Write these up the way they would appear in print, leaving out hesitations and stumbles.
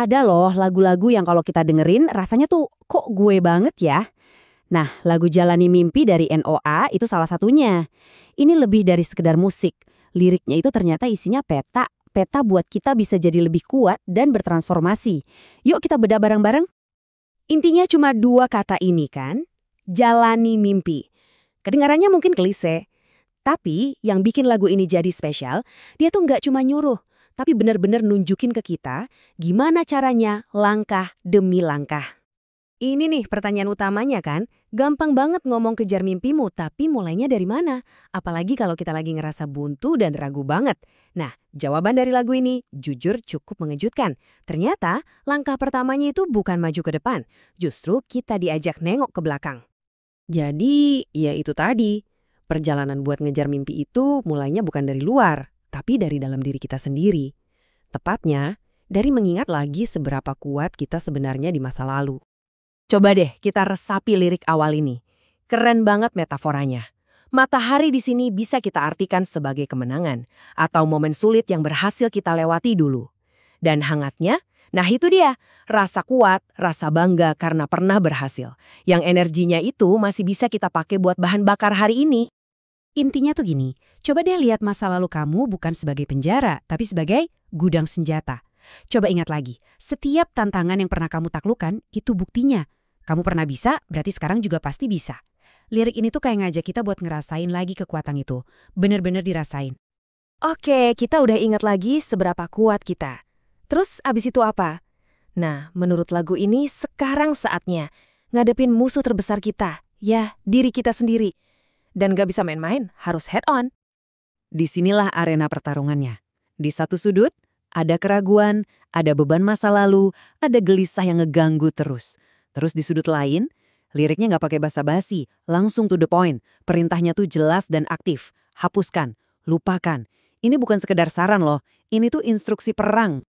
Ada loh lagu-lagu yang kalau kita dengerin rasanya tuh kok gue banget ya. Nah, lagu Jalani Mimpi dari NOA itu salah satunya. Ini lebih dari sekedar musik. Liriknya itu ternyata isinya peta. Peta buat kita bisa jadi lebih kuat dan bertransformasi. Yuk kita bedah bareng-bareng. Intinya cuma dua kata ini kan. Jalani mimpi. Kedengarannya mungkin klise. Tapi yang bikin lagu ini jadi spesial, dia tuh nggak cuma nyuruh. Tapi benar-benar nunjukin ke kita gimana caranya langkah demi langkah. Ini nih pertanyaan utamanya kan, gampang banget ngomong kejar mimpimu, tapi mulainya dari mana? Apalagi kalau kita lagi ngerasa buntu dan ragu banget. Nah, jawaban dari lagu ini jujur cukup mengejutkan. Ternyata langkah pertamanya itu bukan maju ke depan, justru kita diajak nengok ke belakang. Jadi, ya itu tadi, perjalanan buat ngejar mimpi itu mulainya bukan dari luar, tapi dari dalam diri kita sendiri. Tepatnya, dari mengingat lagi seberapa kuat kita sebenarnya di masa lalu. Coba deh kita resapi lirik awal ini. Keren banget metaforanya. Matahari di sini bisa kita artikan sebagai kemenangan atau momen sulit yang berhasil kita lewati dulu. Dan hangatnya, nah itu dia, rasa kuat, rasa bangga karena pernah berhasil. Yang energinya itu masih bisa kita pakai buat bahan bakar hari ini. Intinya tuh gini, coba deh lihat masa lalu kamu bukan sebagai penjara, tapi sebagai gudang senjata. Coba ingat lagi, setiap tantangan yang pernah kamu taklukkan, itu buktinya. Kamu pernah bisa, berarti sekarang juga pasti bisa. Lirik ini tuh kayak ngajak kita buat ngerasain lagi kekuatan itu. Bener-bener dirasain. Oke, kita udah ingat lagi seberapa kuat kita. Terus abis itu apa? Nah, menurut lagu ini sekarang saatnya ngadepin musuh terbesar kita. Ya, diri kita sendiri. Dan gak bisa main-main, harus head on. Disinilah arena pertarungannya. Di satu sudut, ada keraguan, ada beban masa lalu, ada gelisah yang ngeganggu terus. Terus di sudut lain, liriknya nggak pakai basa-basi, langsung to the point. Perintahnya tuh jelas dan aktif. Hapuskan, lupakan. Ini bukan sekedar saran loh, ini tuh instruksi perang.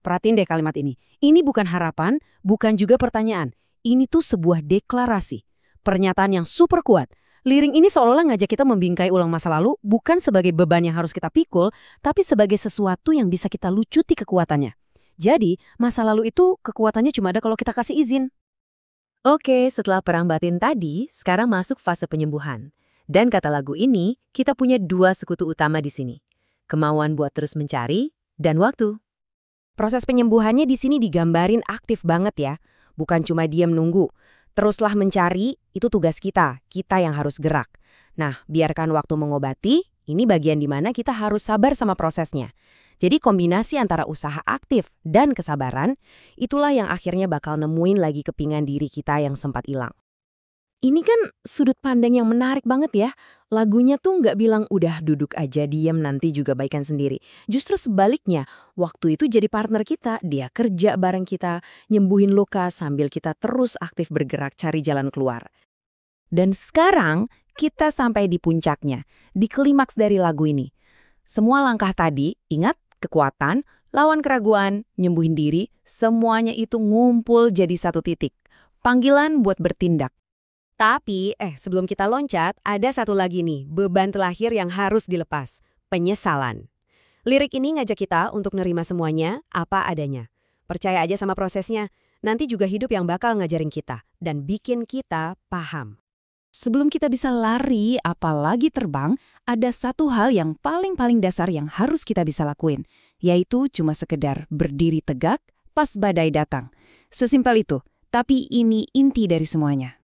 Perhatiin deh kalimat ini. Ini bukan harapan, bukan juga pertanyaan. Ini tuh sebuah deklarasi. Pernyataan yang super kuat. Lirik ini seolah-olah ngajak kita membingkai ulang masa lalu, bukan sebagai beban yang harus kita pikul, tapi sebagai sesuatu yang bisa kita lucuti kekuatannya. Jadi, masa lalu itu kekuatannya cuma ada kalau kita kasih izin. Oke, setelah perang batin tadi, sekarang masuk fase penyembuhan. Dan kata lagu ini, kita punya dua sekutu utama di sini. Kemauan buat terus mencari, dan waktu. Proses penyembuhannya di sini digambarin aktif banget ya. Bukan cuma diam nunggu. Teruslah mencari, itu tugas kita yang harus gerak. Nah, biarkan waktu mengobati, ini bagian dimana kita harus sabar sama prosesnya. Jadi kombinasi antara usaha aktif dan kesabaran, itulah yang akhirnya bakal nemuin lagi kepingan diri kita yang sempat hilang. Ini kan sudut pandang yang menarik banget ya. Lagunya tuh nggak bilang udah duduk aja diam nanti juga baikan sendiri. Justru sebaliknya, waktu itu jadi partner kita, dia kerja bareng kita, nyembuhin luka sambil kita terus aktif bergerak cari jalan keluar. Dan sekarang kita sampai di puncaknya, di klimaks dari lagu ini. Semua langkah tadi, ingat? Kekuatan, lawan keraguan, nyembuhin diri, semuanya itu ngumpul jadi satu titik. Panggilan buat bertindak. Tapi, sebelum kita loncat, ada satu lagi nih, beban terakhir yang harus dilepas. Penyesalan. Lirik ini ngajak kita untuk nerima semuanya apa adanya. Percaya aja sama prosesnya, nanti juga hidup yang bakal ngajarin kita dan bikin kita paham. Sebelum kita bisa lari, apalagi terbang, ada satu hal yang paling dasar yang harus kita bisa lakuin, yaitu cuma sekedar berdiri tegak pas badai datang. Sesimpel itu, tapi ini inti dari semuanya.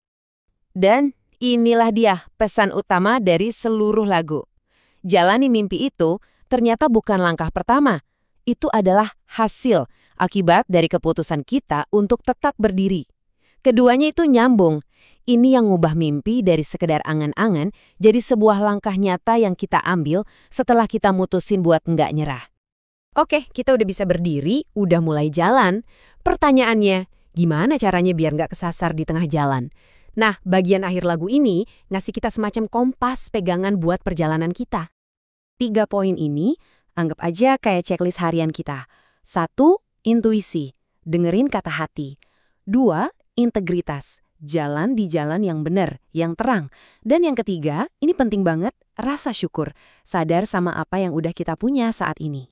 Dan inilah dia pesan utama dari seluruh lagu. Jalani mimpi itu ternyata bukan langkah pertama. Itu adalah hasil, akibat dari keputusan kita untuk tetap berdiri. Keduanya itu nyambung. Ini yang ngubah mimpi dari sekedar angan-angan jadi sebuah langkah nyata yang kita ambil setelah kita mutusin buat nggak nyerah. Oke, kita udah bisa berdiri, udah mulai jalan. Pertanyaannya, gimana caranya biar nggak kesasar di tengah jalan? Nah, bagian akhir lagu ini ngasih kita semacam kompas pegangan buat perjalanan kita. 3 poin ini, anggap aja kayak checklist harian kita. 1, intuisi, dengerin kata hati. 2, integritas, jalan di jalan yang benar, yang terang. Dan yang ketiga, ini penting banget, rasa syukur, sadar sama apa yang udah kita punya saat ini.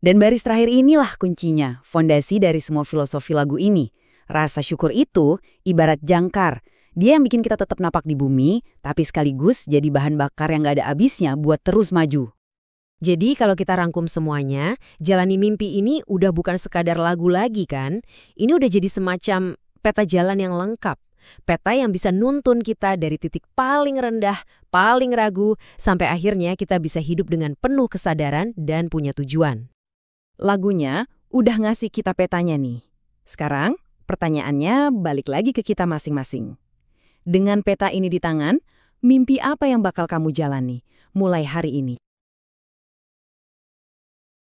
Dan baris terakhir inilah kuncinya, fondasi dari semua filosofi lagu ini. Rasa syukur itu ibarat jangkar. Dia yang bikin kita tetap napak di bumi, tapi sekaligus jadi bahan bakar yang gak ada habisnya buat terus maju. Jadi kalau kita rangkum semuanya, Jalani Mimpi ini udah bukan sekadar lagu lagi kan? Ini udah jadi semacam peta jalan yang lengkap. Peta yang bisa nuntun kita dari titik paling rendah, paling ragu, sampai akhirnya kita bisa hidup dengan penuh kesadaran dan punya tujuan. Lagunya udah ngasih kita petanya nih. Sekarang, pertanyaannya balik lagi ke kita masing-masing. Dengan peta ini di tangan, mimpi apa yang bakal kamu jalani mulai hari ini?